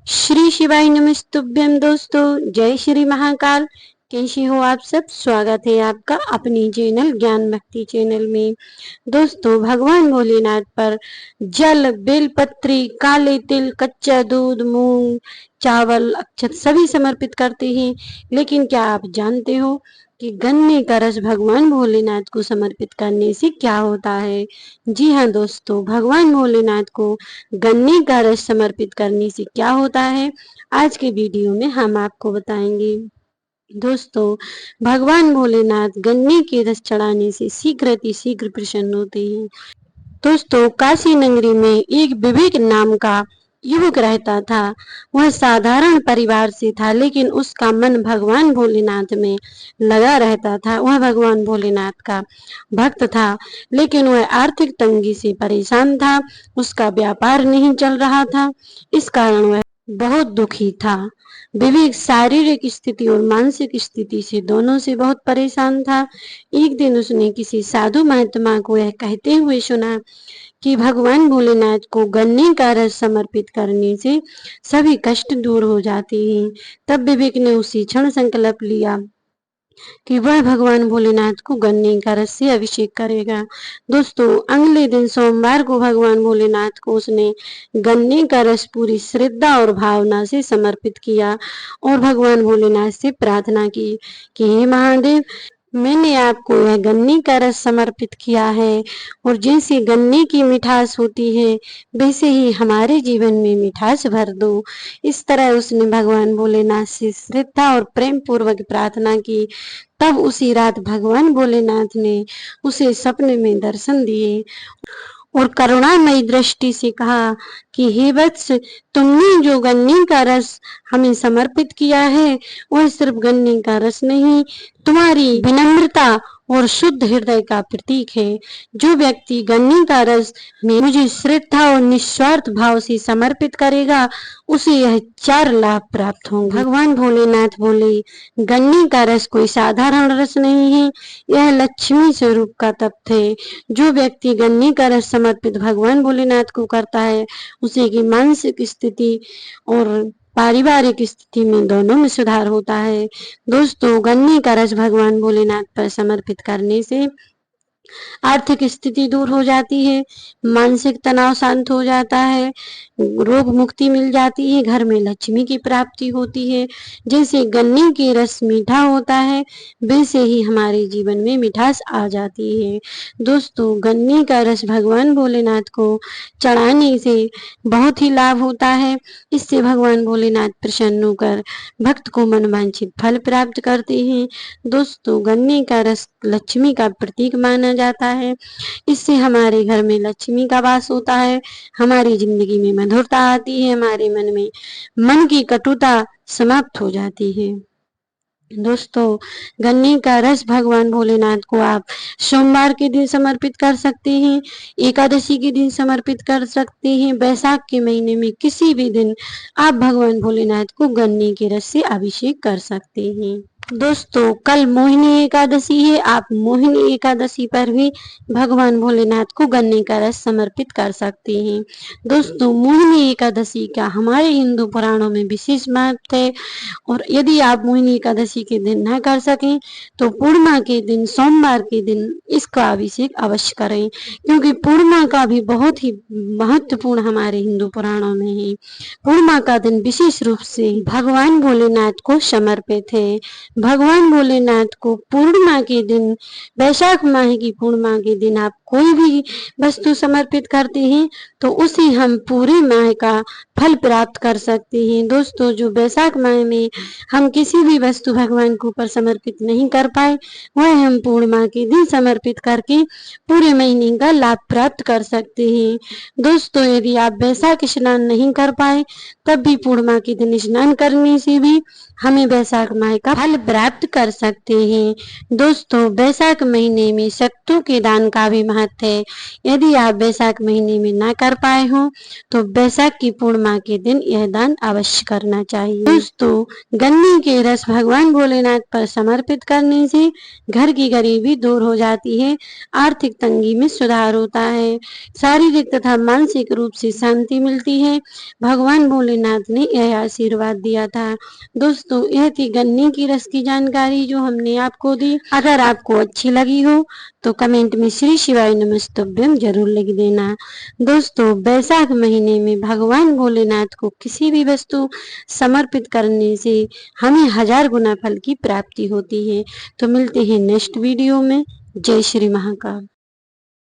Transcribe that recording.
श्री शिवाय नमस्तुभ्यम। दोस्तों जय श्री महाकाल। कैसे हो आप सब? स्वागत है आपका अपनी चैनल ज्ञान भक्ति चैनल में। दोस्तों भगवान भोलेनाथ पर जल, बेलपत्री, काले तिल, कच्चा दूध, मूंग, चावल, अक्षत सभी समर्पित करते हैं। लेकिन क्या आप जानते हो कि गन्ने का रस भगवान भोलेनाथ को समर्पित करने से क्या होता है? जी हाँ दोस्तों, भगवान भोलेनाथ को गन्ने का रस समर्पित करने से क्या होता है, आज के वीडियो में हम आपको बताएंगे। दोस्तों भगवान भोलेनाथ गन्ने के रस चढ़ाने से शीघ्र अति शीघ्र प्रसन्न होते हैं। दोस्तों काशी नगरी में एक विवेक नाम का युवक रहता था। वह साधारण परिवार से था, लेकिन उसका मन भगवान भोलेनाथ में लगा रहता था। वह भगवान भोलेनाथ का भक्त था, लेकिन वह आर्थिक तंगी से परेशान था। उसका व्यापार नहीं चल रहा था, इस कारण वह बहुत दुखी था। विवेक शारीरिक स्थिति और मानसिक स्थिति से दोनों से बहुत परेशान था। एक दिन उसने किसी साधु महात्मा को यह कहते हुए सुना कि भगवान भोलेनाथ को गन्ने का रस समर्पित करने से सभी कष्ट दूर हो जाते हैं। तब विवेक ने उसी क्षण संकल्प लिया कि वह भगवान भोलेनाथ को गन्ने का रस से अभिषेक करेगा। दोस्तों अगले दिन सोमवार को भगवान भोलेनाथ को उसने गन्ने का रस पूरी श्रद्धा और भावना से समर्पित किया और भगवान भोलेनाथ से प्रार्थना की कि हे महादेव, मैंने आपको यह गन्ने का रस समर्पित किया है और जैसे गन्ने की मिठास होती है वैसे ही हमारे जीवन में मिठास भर दो। इस तरह उसने भगवान भोलेनाथ से श्रद्धा और प्रेम पूर्वक प्रार्थना की। तब उसी रात भगवान भोलेनाथ ने उसे सपने में दर्शन दिए और करुणामयी दृष्टि से कहा कि हे वत्स, तुमने जो गन्ने का रस हमें समर्पित किया है वह सिर्फ गन्ने का रस नहीं, तुम्हारी विनम्रता और शुद्ध हृदय का प्रतीक है। जो व्यक्ति गन्ने का रस में मुझे श्रद्धा और निस्वार्थ भाव से समर्पित करेगा उसे यह 4 लाभ प्राप्त होंगे। भगवान भोलेनाथ बोले, गन्ने का रस कोई साधारण रस नहीं है, यह लक्ष्मी स्वरूप का तत्व है। जो व्यक्ति गन्ने का रस समर्पित भगवान भोलेनाथ को करता है उसे की मानसिक स्थिति और पारिवारिक स्थिति में दोनों में सुधार होता है। दोस्तों गन्ने का रस भगवान भोलेनाथ पर समर्पित करने से आर्थिक स्थिति दूर हो जाती है, मानसिक तनाव शांत हो जाता है, रोग मुक्ति मिल जाती है, घर में लक्ष्मी की प्राप्ति होती है। जैसे गन्ने के रस मीठा होता है वैसे ही हमारे जीवन में मिठास आ जाती है। दोस्तों गन्ने का रस भगवान भोलेनाथ को चढ़ाने से बहुत ही लाभ होता है। इससे भगवान भोलेनाथ प्रसन्न होकर भक्त को मनवांछित फल प्राप्त करते हैं। दोस्तों गन्ने का रस लक्ष्मी का प्रतीक माना जाता है। इससे हमारे घर में लक्ष्मी का वास होता है, हमारी जिंदगी में मधुरता आती है, हमारे मन में मन की कटुता समाप्त हो जाती है। दोस्तों गन्ने का रस भगवान भोलेनाथ को आप सोमवार के दिन समर्पित कर सकते हैं, एकादशी के दिन समर्पित कर सकते हैं, वैशाख के महीने में किसी भी दिन आप भगवान भोलेनाथ को गन्ने के रस से अभिषेक कर सकते हैं। दोस्तों कल मोहिनी एकादशी है, आप मोहिनी एकादशी पर भी भगवान भोलेनाथ को गन्ने का रस समर्पित कर सकते हैं। दोस्तों मोहिनी एकादशी का हमारे हिंदू पुराणों में विशेष महत्व है और यदि आप मोहिनी एकादशी के दिन न कर सकें तो पूर्णिमा के दिन, सोमवार के दिन इसका अभिषेक अवश्य करें, क्योंकि पूर्णिमा का भी बहुत ही महत्वपूर्ण हमारे हिंदू पुराणों में है। पूर्णिमा का दिन विशेष रूप से भगवान भोलेनाथ को समर्पित है। भगवान भोलेनाथ को पूर्णिमा के दिन, वैशाख माह की पूर्णिमा के दिन आप कोई भी वस्तु समर्पित करते हैं तो उसे हम पूरे माह का फल प्राप्त कर सकते हैं। दोस्तों जो वैशाख माह में हम किसी भी वस्तु भगवान के ऊपर समर्पित नहीं कर पाए वह हम पूर्णिमा के दिन समर्पित करके पूरे महीने का लाभ प्राप्त कर सकते हैं। दोस्तों यदि आप वैशाख स्नान नहीं कर पाए तब भी पूर्णिमा के दिन स्नान करने से भी हमें वैशाख माह का फल प्राप्त कर सकते हैं। दोस्तों वैशाख महीने में शक्तियों के दान का भी महत्व है। यदि आप वैशाख महीने में ना कर पाए हो तो वैशाख की पूर्णिमा पूर्णिमा के दिन यह दान अवश्य करना चाहिए। दोस्तों, गन्ने के रस भगवान भोलेनाथ पर समर्पित करने से घर की गरीबी दूर हो जाती है, आर्थिक तंगी में सुधार होता है, शारीरिक तथा मानसिक रूप से शांति मिलती है। भगवान भोलेनाथ ने यह आशीर्वाद दिया था। दोस्तों, यह थी गन्ने की रस की जानकारी जो हमने आपको दी। अगर आपको अच्छी लगी हो तो कमेंट में श्री शिवाय नमस्तुभ्यम जरूर लिख देना। दोस्तों, वैशाख महीने में भगवान भोलेनाथ को किसी भी वस्तु समर्पित करने से हमें 1000 गुना फल की प्राप्ति होती है। तो मिलते हैं नेक्स्ट वीडियो में। जय श्री महाकाल।